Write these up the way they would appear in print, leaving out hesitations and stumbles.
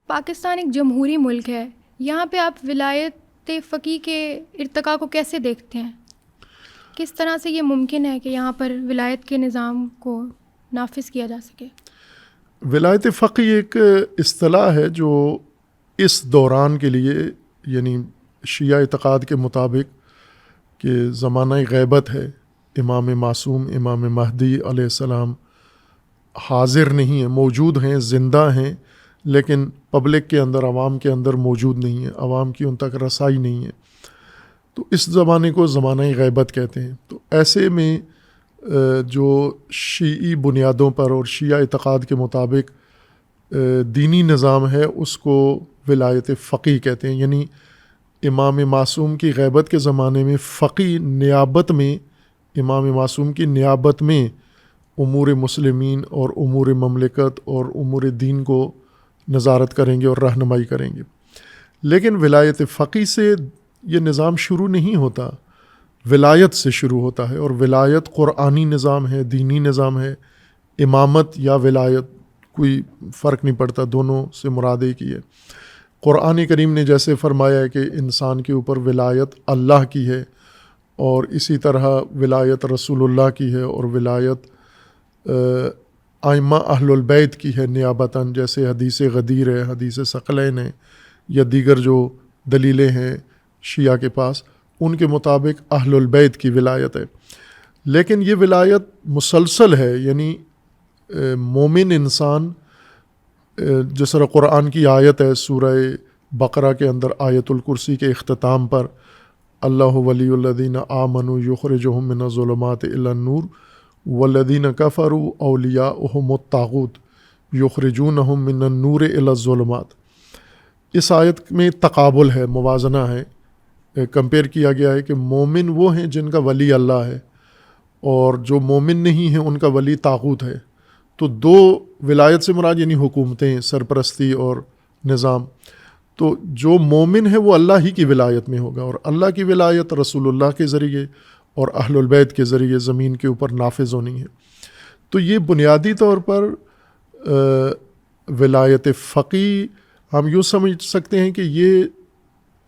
پاکستان ایک جمہوری ملک ہے، یہاں پہ آپ ولایت فقیہ کے ارتقاء کو کیسے دیکھتے ہیں؟ کس طرح سے یہ ممکن ہے کہ یہاں پر ولایت کے نظام کو نافذ کیا جا سکے؟ ولایت فقیہ ایک اصطلاح ہے جو اس دوران کے لیے، یعنی شیعہ اعتقاد کے مطابق کہ زمانہ غیبت ہے، امام معصوم امام مہدی علیہ السلام حاضر نہیں ہیں، موجود ہیں، زندہ ہیں، لیکن پبلک کے اندر، عوام کے اندر موجود نہیں ہیں، عوام کی ان تک رسائی نہیں ہے، تو اس زمانے کو زمانہ غیبت کہتے ہیں۔ تو ایسے میں جو شیعی بنیادوں پر اور شیعہ اعتقاد کے مطابق دینی نظام ہے اس کو ولایت فقیہ کہتے ہیں، یعنی امام معصوم کی غیبت کے زمانے میں فقیہ نیابت میں، امام معصوم کی نیابت میں امور مسلمین اور امور مملکت اور امور دین کو نظارت کریں گے اور رہنمائی کریں گے۔ لیکن ولایت فقیہ سے یہ نظام شروع نہیں ہوتا، ولایت سے شروع ہوتا ہے، اور ولایت قرآنی نظام ہے، دینی نظام ہے۔ امامت یا ولایت کوئی فرق نہیں پڑتا، دونوں سے مراد ایک ہی ہے۔ قرآن کریم نے جیسے فرمایا ہے کہ انسان کے اوپر ولایت اللہ کی ہے، اور اسی طرح ولایت رسول اللہ کی ہے، اور ولایت ائمہ اہل البیت کی ہے نیابتاً، جیسے حدیث غدیر ہے، حدیث ثقلین ہے، یا دیگر جو دلیلیں ہیں شیعہ کے پاس، ان کے مطابق اہل البیت کی ولایت ہے۔ لیکن یہ ولایت مسلسل ہے، یعنی مومن انسان، جس طرح قرآن کی آیت ہے سورہ بقرہ کے اندر آیت الکرسی کے اختتام پر، اللہ ولی الذین آمنوا یخرجہم من الظلمات الی النور والذین کفروا اولیاؤہم الطاغوت یخرجونہم من النور الی الظلمات۔ اس آیت میں تقابل ہے، موازنہ ہے، کمپیئر کیا گیا ہے کہ مومن وہ ہیں جن کا ولی اللہ ہے، اور جو مومن نہیں ہیں ان کا ولی طاغوت ہے۔ تو دو ولایت سے مراد یعنی حکومتیں، سرپرستی اور نظام۔ تو جو مومن ہے وہ اللہ ہی کی ولایت میں ہوگا، اور اللہ کی ولایت رسول اللہ کے ذریعے اور اہل البیت کے ذریعے زمین کے اوپر نافذ ہونی ہے۔ تو یہ بنیادی طور پر ولایت فقیہ ہم یوں سمجھ سکتے ہیں کہ یہ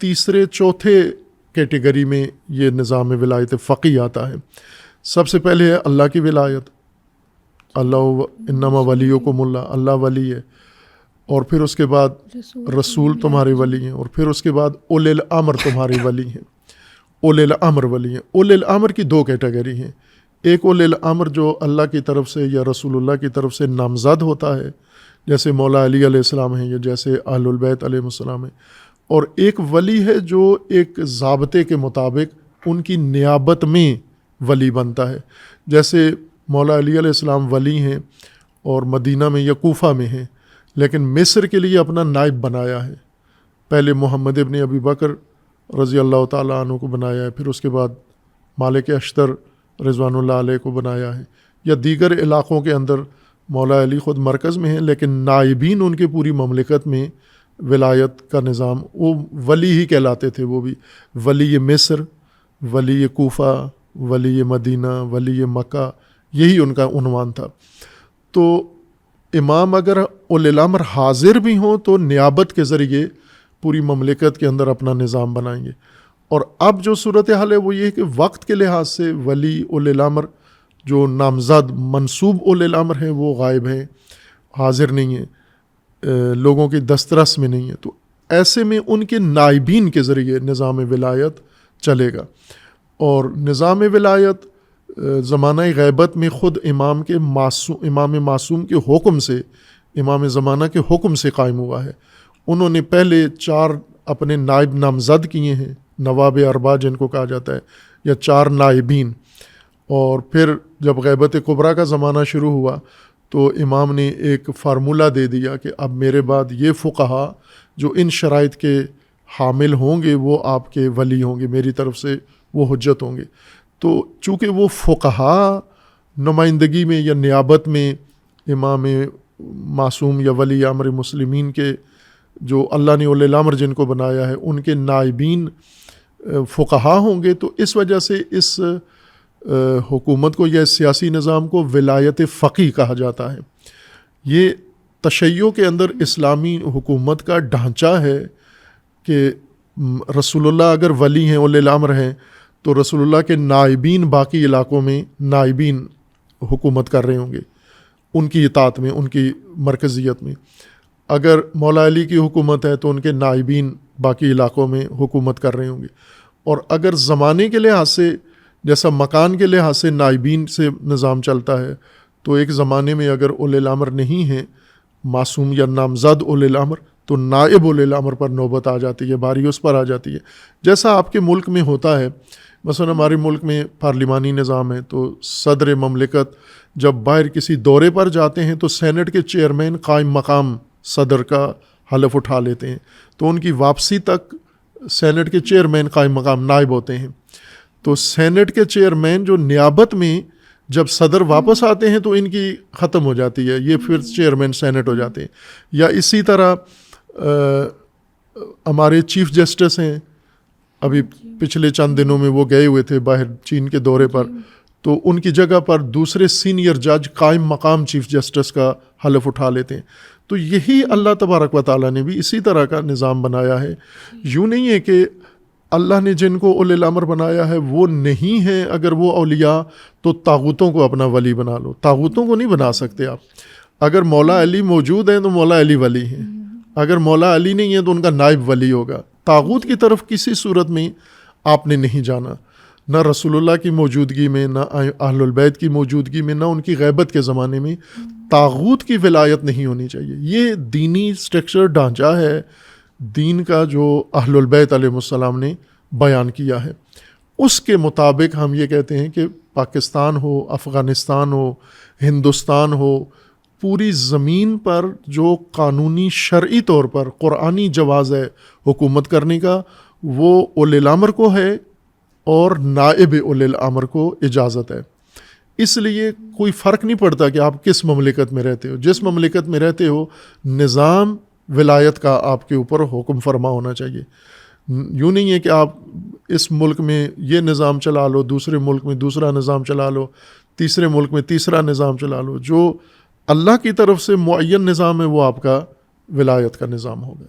تیسرے چوتھے کیٹیگری میں یہ نظام ولایت فقیہ آتا ہے۔ سب سے پہلے ہے اللہ کی ولایت، اللہ انما ولیکم اللہ، اللہ ولی ہے، اور پھر اس کے بعد رسول تمہارے ولی ہیں، اور پھر اس کے بعد اولی الامر تمہارے ولی ہیں، اولی الامر ولی ہیں۔ اولی الامر کی دو کیٹیگری ہیں، ایک اولی الامر جو اللہ کی طرف سے یا رسول اللہ کی طرف سے نامزد ہوتا ہے، جیسے مولا علی علیہ السلام ہیں یا جیسے اہل البیت علیہ السلام ہیں، اور ایک ولی ہے جو ایک ضابطے کے مطابق ان کی نیابت میں ولی بنتا ہے۔ جیسے مولا علی علیہ السلام ولی ہیں اور مدینہ میں یا کوفہ میں ہیں، لیکن مصر کے لیے اپنا نائب بنایا ہے، پہلے محمد ابن ابی بکر رضی اللہ تعالیٰ عنہ کو بنایا ہے، پھر اس کے بعد مالک اشتر رضوان اللہ علیہ کو بنایا ہے، یا دیگر علاقوں کے اندر مولا علی خود مرکز میں ہیں لیکن نائبین ان کے پوری مملکت میں ولایت کا نظام، وہ ولی ہی کہلاتے تھے، وہ بھی ولی مصر، ولی کوفہ، ولی مدینہ، ولی مکہ، یہی ان کا عنوان تھا۔ تو امام اگر اولی الامر حاضر بھی ہوں تو نیابت کے ذریعے پوری مملکت کے اندر اپنا نظام بنائیں گے۔ اور اب جو صورتحال ہے وہ یہ ہے کہ وقت کے لحاظ سے ولی اولی الامر جو نامزد منصوب اولی الامر ہیں وہ غائب ہیں، حاضر نہیں ہیں، لوگوں کی دسترس میں نہیں ہے، تو ایسے میں ان کے نائبین کے ذریعے نظام ولایت چلے گا۔ اور نظام ولایت زمانہ غیبت میں خود امام معصوم کے حکم سے، امام زمانہ کے حکم سے قائم ہوا ہے۔ انہوں نے پہلے 4 اپنے نائب نامزد کیے ہیں، نواب اربعہ جن کو کہا جاتا ہے، یا 4 نائبین، اور پھر جب غیبت کبریٰ کا زمانہ شروع ہوا تو امام نے ایک فارمولہ دے دیا کہ اب میرے بعد یہ فقہا جو ان شرائط کے حامل ہوں گے وہ آپ کے ولی ہوں گے، میری طرف سے وہ حجت ہوں گے۔ تو چونکہ وہ فقہا نمائندگی میں یا نیابت میں امام معصوم یا ولی امر مسلمین کے جو اللہ نے اولی الامر جن کو بنایا ہے ان کے نائبین فقہا ہوں گے، تو اس وجہ سے اس حکومت کو یا سیاسی نظام کو ولایت فقیہ کہا جاتا ہے۔ یہ تشیع کے اندر اسلامی حکومت کا ڈھانچہ ہے کہ رسول اللہ اگر ولی ہیں اولی الامر ہیں تو رسول اللہ کے نائبین باقی علاقوں میں نائبین حکومت کر رہے ہوں گے، ان کی اطاعت میں، ان کی مرکزیت میں. اگر مولا علی کی حکومت ہے تو ان کے نائبین باقی علاقوں میں حکومت کر رہے ہوں گے. اور اگر زمانے کے لحاظ سے، جیسا مکان کے لحاظ سے نائبین سے نظام چلتا ہے، تو ایک زمانے میں اگر اولی الامر نہیں ہیں، معصوم یا نامزد اولی الامر، تو نائب اولی الامر پر نوبت آ جاتی ہے، باری اس پر آ جاتی ہے. جیسا آپ کے ملک میں ہوتا ہے، مثلا ہمارے ملک میں پارلیمانی نظام ہے، تو صدر مملکت جب باہر کسی دورے پر جاتے ہیں تو سینٹ کے چیئرمین قائم مقام صدر کا حلف اٹھا لیتے ہیں، تو ان کی واپسی تک سینٹ کے چیئرمین قائم مقام نائب ہوتے ہیں. تو سینٹ کے چیئرمین جو نیابت میں جب صدر واپس آتے ہیں تو ان کی ختم ہو جاتی ہے، یہ پھر چیئرمین سینٹ ہو جاتے ہیں. یا اسی طرح ہمارے چیف جسٹس ہیں، ابھی پچھلے چند دنوں میں وہ گئے ہوئے تھے باہر چین کے دورے پر، تو ان کی جگہ پر دوسرے سینئر جج قائم مقام چیف جسٹس کا حلف اٹھا لیتے ہیں. تو یہی اللہ تبارک و تعالیٰ نے بھی اسی طرح کا نظام بنایا ہے. یوں نہیں ہے کہ اللہ نے جن کو اولی الامر بنایا ہے وہ نہیں ہے، اگر وہ اولیاء تو طاغوتوں کو اپنا ولی بنا لو. طاغوتوں کو نہیں بنا سکتے آپ. اگر مولا علی موجود ہیں تو مولا علی ولی ہیں، اگر مولا علی نہیں ہے تو ان کا نائب ولی ہوگا. طاغوت کی طرف کسی صورت میں آپ نے نہیں جانا، نہ رسول اللہ کی موجودگی میں، نہ اہل البیت کی موجودگی میں، نہ ان کی غیبت کے زمانے میں طاغوت کی ولایت نہیں ہونی چاہیے. یہ دینی سٹرکچر ڈھانچہ ہے دین کا جو اہل البیت علیہ السلام نے بیان کیا ہے. اس کے مطابق ہم یہ کہتے ہیں کہ پاکستان ہو، افغانستان ہو، ہندوستان ہو، پوری زمین پر جو قانونی شرعی طور پر قرآنی جواز ہے حکومت کرنے کا، وہ اولی الامر کو ہے اور نائب اولی الامر کو اجازت ہے. اس لیے کوئی فرق نہیں پڑتا کہ آپ کس مملکت میں رہتے ہو. جس مملکت میں رہتے ہو نظام ولایت کا آپ کے اوپر حکم فرما ہونا چاہیے. یوں نہیں ہے کہ آپ اس ملک میں یہ نظام چلا لو، دوسرے ملک میں دوسرا نظام چلا لو، تیسرے ملک میں تیسرا نظام چلا لو. جو اللہ کی طرف سے معین نظام ہے وہ آپ کا ولایت کا نظام ہوگا.